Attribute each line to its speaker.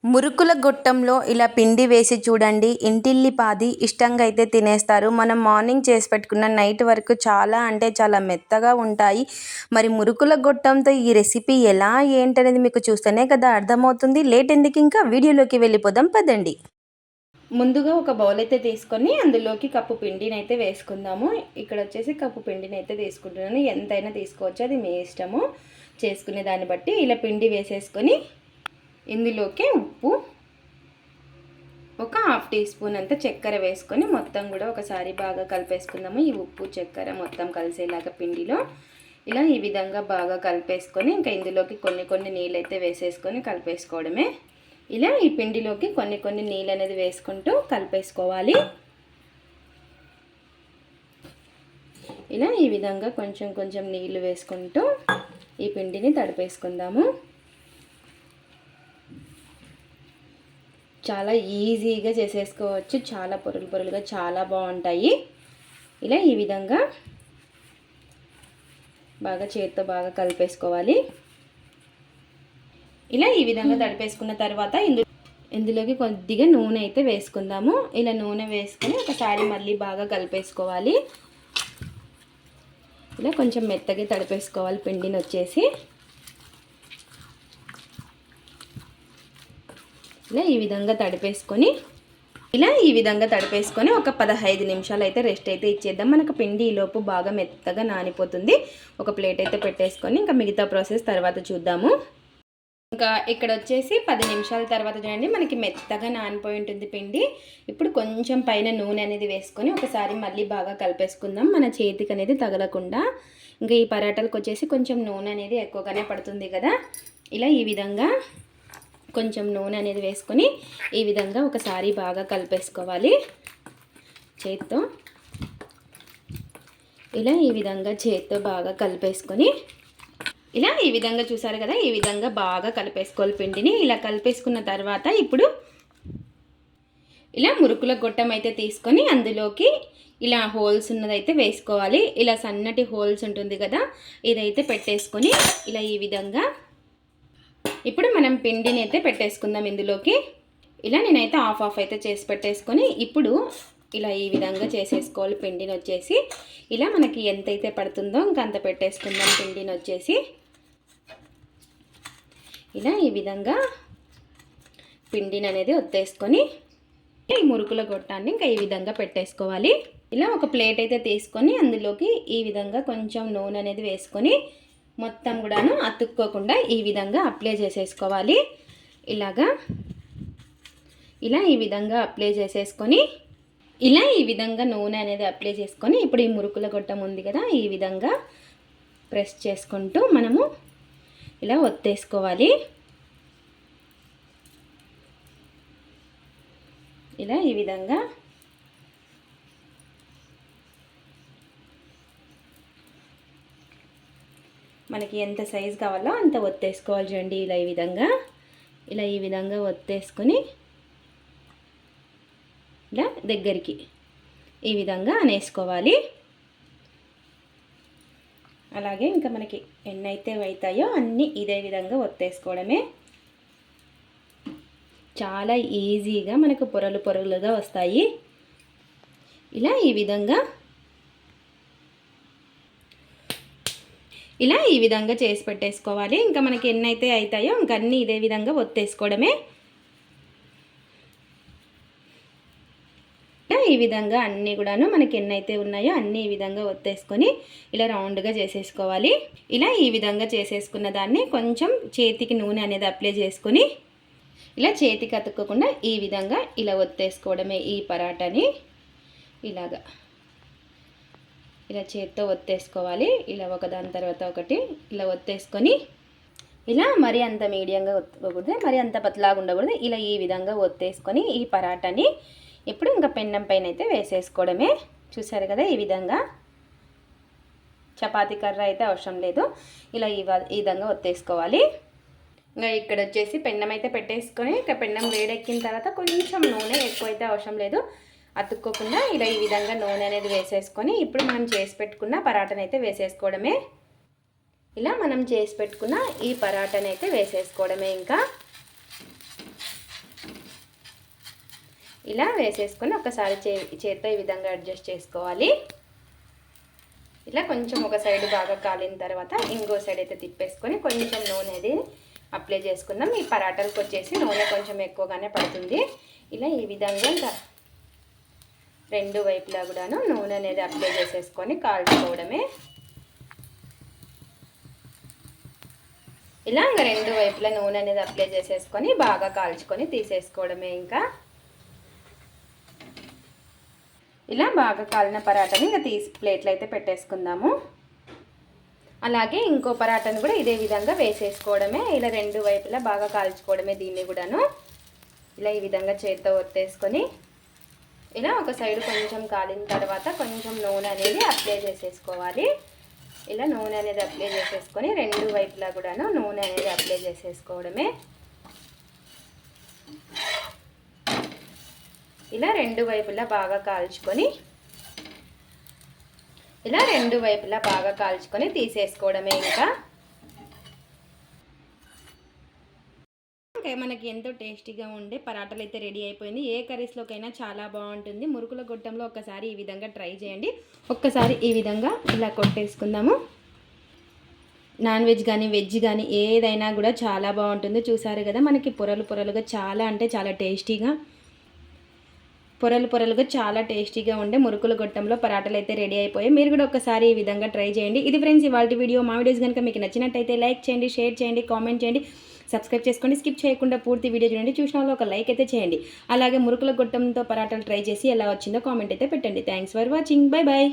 Speaker 1: మురుకుల గొట్టంలో ఇలా పిండి వేసి చూడండి, ఇంటిల్లిపాది ఇష్టంగా అయితే తినేస్తారు. మనం మార్నింగ్ చేసి పెట్టుకున్న నైట్ వరకు చాలా అంటే చాలా మెత్తగా ఉంటాయి. మరి మురుకుల గొట్టంతో ఈ రెసిపీ ఎలా ఏంటనేది మీకు చూస్తేనే కదా అర్థమవుతుంది. లేట్ ఎందుకు, ఇంకా వీడియోలోకి వెళ్ళిపోదాం పదండి. ముందుగా ఒక బౌల్ అయితే తీసుకొని అందులోకి కప్పు పిండిని అయితే వేసుకుందాము. ఇక్కడ వచ్చేసి కప్పు పిండిని అయితే తీసుకుంటున్నాను. ఎంతైనా తీసుకోవచ్చు, అది మీ ఇష్టము, చేసుకునే దాన్ని బట్టి. ఇలా పిండి వేసేసుకొని ఇందులోకి ఉప్పు, ఒక హాఫ్ టీ స్పూన్ అంత చక్కెర వేసుకొని మొత్తం కూడా ఒకసారి బాగా కలిపేసుకుందాము. ఈ ఉప్పు చక్కెర మొత్తం కలిసేలాగా పిండిలో ఇలా ఈ విధంగా బాగా కలిపేసుకొని ఇంకా ఇందులోకి కొన్ని నీళ్ళు అయితే వేసేసుకొని కలిపేసుకోవడమే. ఇలా ఈ పిండిలోకి కొన్ని నీళ్ళు అనేది వేసుకుంటూ కలిపేసుకోవాలి. ఇలా ఈ విధంగా కొంచెం నీళ్ళు వేసుకుంటూ ఈ పిండిని తడిపేసుకుందాము. చాలా ఈజీగా చేసేసుకోవచ్చు, చాలా పొరలుగా చాలా బాగుంటాయి. ఇలా ఈ విధంగా బాగా చేతితో బాగా కలిపేసుకోవాలి. ఇలా ఈ విధంగా తడిపేసుకున్న తర్వాత ఇందులోకి కొద్దిగా నూనె అయితే వేసుకుందాము. ఇలా నూనె వేసుకొని ఒకసారి మళ్ళీ బాగా కలిపేసుకోవాలి. ఇలా కొంచెం మెత్తగా తడిపేసుకోవాలి పిండిని వచ్చేసి. ఇలా ఈ విధంగా తడిపేసుకొని ఒక 15 నిమిషాలు అయితే రెస్ట్ అయితే ఇచ్చేద్దాం. మనకు పిండి ఈలోపు బాగా మెత్తగా నానిపోతుంది. ఒక ప్లేట్ అయితే పెట్టేసుకొని ఇంకా మిగతా ప్రాసెస్ తర్వాత చూద్దాము. ఇంకా ఇక్కడ వచ్చేసి 10 నిమిషాల తర్వాత చూడండి, మనకి మెత్తగా నానిపోయి ఉంటుంది పిండి. ఇప్పుడు కొంచెం పైన నూనె అనేది వేసుకొని ఒకసారి మళ్ళీ బాగా కలిపేసుకుందాం, మన చేతికి అనేది తగలకుండా. ఇంకా ఈ పరాటాలకు వచ్చేసి కొంచెం నూనె అనేది ఎక్కువగానే పడుతుంది కదా. ఇలా ఈ విధంగా కొంచెం నూనె అనేది వేసుకొని ఈ విధంగా ఒకసారి బాగా కలిపేసుకోవాలి చేత్తో. ఇలా ఈ విధంగా చేత్తో బాగా కలిపేసుకొని ఇలా ఈ విధంగా చూసారు కదా, ఈ విధంగా బాగా కలిపేసుకోవాలి పిండిని. ఇలా కలిపేసుకున్న తర్వాత ఇప్పుడు ఇలా మురుకుల గొట్టం అయితే తీసుకొని అందులోకి ఇలా హోల్స్ ఉన్నదైతే వేసుకోవాలి. ఇలా సన్నటి హోల్స్ ఉంటుంది కదా, ఇదైతే పెట్టేసుకొని ఇలా ఈ విధంగా ఇప్పుడు మనం పిండిని అయితే పెట్టేసుకుందాం ఇందులోకి. ఇలా నేనైతే హాఫ్ అయితే చేసి పెట్టేసుకొని ఇప్పుడు ఇలా ఈ విధంగా చేసేసుకోవాలి పిండిని వచ్చేసి. ఇలా మనకి ఎంతైతే పడుతుందో ఇంకా అంత పెట్టేసుకుందాం పిండిని వచ్చేసి. ఇలా ఈ విధంగా పిండిని అనేది ఒత్తేసుకొని ఈ మురుకుల గొట్టాన్ని ఇంకా ఈ విధంగా పెట్టేసుకోవాలి. ఇలా ఒక ప్లేట్ అయితే తీసుకొని అందులోకి ఈ విధంగా కొంచెం నూనె అనేది వేసుకొని మొత్తం కూడాను అతుక్కోకుండా ఈ విధంగా అప్లై చేసేసుకోవాలి. ఇలా ఈ విధంగా అప్లై చేసేసుకొని ఇలా ఈ విధంగా నూనె అనేది అప్లై చేసుకొని ఇప్పుడు ఈ మురుకుల గొట్టం ఉంది కదా, ఈ విధంగా ప్రెస్ చేసుకుంటూ మనము ఇలా ఒత్తేసుకోవాలి. ఇలా ఈ విధంగా మనకి ఎంత సైజు కావాలో అంత ఒత్తేసుకోవాలి చూడండి. ఇలా ఈ విధంగా ఒత్తేసుకొని ఇలా దగ్గరికి ఈ విధంగా అనేసుకోవాలి. అలాగే ఇంకా మనకి ఎన్నైతే అవుతాయో అన్నీ ఇదే విధంగా ఒత్తేసుకోవడమే. చాలా ఈజీగా మనకు పొరలుగా వస్తాయి. ఇలా ఈ విధంగా చేసి పెట్టేసుకోవాలి. ఇంకా మనకి ఎన్నైతే అవుతాయో ఇంకా అన్నీ ఇదే విధంగా ఒత్తేసుకోవడమే. ఈ విధంగా అన్నీ కూడాను మనకి ఎన్నైతే ఉన్నాయో అన్నీ ఈ విధంగా ఒత్తేసుకొని ఇలా రౌండ్గా చేసేసుకోవాలి. ఇలా ఈ విధంగా చేసేసుకున్న దాన్ని కొంచెం చేతికి నూనె అనేది అప్లై చేసుకొని ఇలా చేతికి అతుక్కోకుండా ఈ విధంగా ఇలా ఒత్తేసుకోవడమే. ఈ పరాటాని ఇలా చేత్తో ఒత్తేసుకోవాలి. ఇలా ఒకదాని తర్వాత ఒకటి ఇలా ఒత్తేసుకొని ఇలా మరీ అంత మీడియంగా ఒత్తుకోకూడదు, మరీ అంత పతలాగా ఉండకూడదు. ఇలా ఈ విధంగా ఒత్తేసుకొని ఈ పరాటాని ఇప్పుడు ఇంకా పెన్నం పైన అయితే వేసేసుకోవడమే. చూసారు కదా, ఈ విధంగా చపాతీ కర్ర అయితే అవసరం లేదు. ఇలా ఈ విధంగా ఒత్తేసుకోవాలి. ఇంకా ఇక్కడ వచ్చేసి పెన్నం అయితే పెట్టేసుకొని ఇంకా పెన్నం వేడెక్కిన తర్వాత కొంచెం నూనె ఎక్కువైతే అవసరం లేదు, అతుక్కోకుండా ఇలా ఈ విధంగా నూనె అనేది వేసేసుకొని ఇప్పుడు మనం చేసి పెట్టుకున్న పరాటాని అయితే వేసేసుకోవడమే. ఇలా మనం చేసి పెట్టుకున్న ఈ పరాటాని అయితే వేసేసుకోవడమే. ఇంకా ఇలా వేసేసుకొని ఒకసారి చేత్తో ఈ విధంగా అడ్జస్ట్ చేసుకోవాలి. ఇలా కొంచెం ఒక సైడ్ బాగా కాలిన తర్వాత ఇంకో సైడ్ అయితే తిప్పేసుకొని కొంచెం నూనె అనేది అప్లై చేసుకుందాం. ఈ పరాటాలకు వచ్చేసి నూనె కొంచెం ఎక్కువగానే పడుతుంది. ఇలా ఈ విధంగా రెండు వైపులా కూడాను నూనె అనేది అప్లై చేసేసుకొని కాల్చుకోవడమే. ఇలా ఇంకా రెండు వైపులా నూనె అనేది అప్లై చేసేసుకొని బాగా కాల్చుకొని తీసేసుకోవడమే. ఇంకా ఇలా బాగా కాలిన పరాటాని ఇంకా తీసి ప్లేట్లో అయితే పెట్టేసుకుందాము. అలాగే ఇంకో పరాటాను కూడా ఇదే విధంగా వేసేసుకోవడమే. ఇలా రెండు వైపులా బాగా కాల్చుకోవడమే. దీన్ని కూడాను ఇలా ఈ విధంగా చేత్తో ఒత్తేసుకొని ఇలా ఒక సైడ్ కొంచెం కాలిన తర్వాత కొంచెం నూనె అనేది అప్లై చేసేసుకోవాలి. ఇలా నూనె అనేది అప్లై చేసేసుకొని రెండు వైపులా కూడాను నూనె అనేది అప్లై చేసేసుకోవడమే. ఇలా రెండు వైపులా బాగా కాల్చుకొని తీసేసుకోవడమే. ఇంకా మనకి ఎంతో టేస్టీగా ఉండే పరాటాలు అయితే రెడీ అయిపోయింది. ఏ కర్రీస్లోకైనా చాలా బాగుంటుంది. మురుకుల గొట్టంలో ఒక్కసారి ఈ విధంగా ట్రై చేయండి. ఒక్కసారి ఈ విధంగా ఇలా కొట్టేసుకుందాము. నాన్ వెజ్ కానీ వెజ్ కానీ ఏదైనా కూడా చాలా బాగుంటుంది. చూసారు కదా మనకి పొరలుగా చాలా అంటే చాలా టేస్టీగా పొరలుగా చాలా టేస్టీగా ఉండే మురుకుల గొట్టంలో పరాటాలు అయితే రెడీ అయిపోయాయి. మీరు కూడా ఒకసారి ఈ విధంగా ట్రై చేయండి. ఇది ఫ్రెండ్స్ ఇవాళ వీడియో. మా వీడియోస్ కనుక మీకు నచ్చినట్టయితే లైక్ చేయండి, షేర్ చేయండి, కామెంట్ చేయండి, సబ్స్క్రైబ్ చేసుకోండి. స్కిప్ చేయకుండా పూర్తి వీడియో చూడండి. చూసిన వాళ్ళు ఒక లైక్ అయితే చేయండి. అలాగే మురుకుల గొట్టంతో పరాటాలు ట్రై చేసి ఎలా వచ్చిందో కామెంట్ అయితే పెట్టండి. Thanks for watching. Bye bye.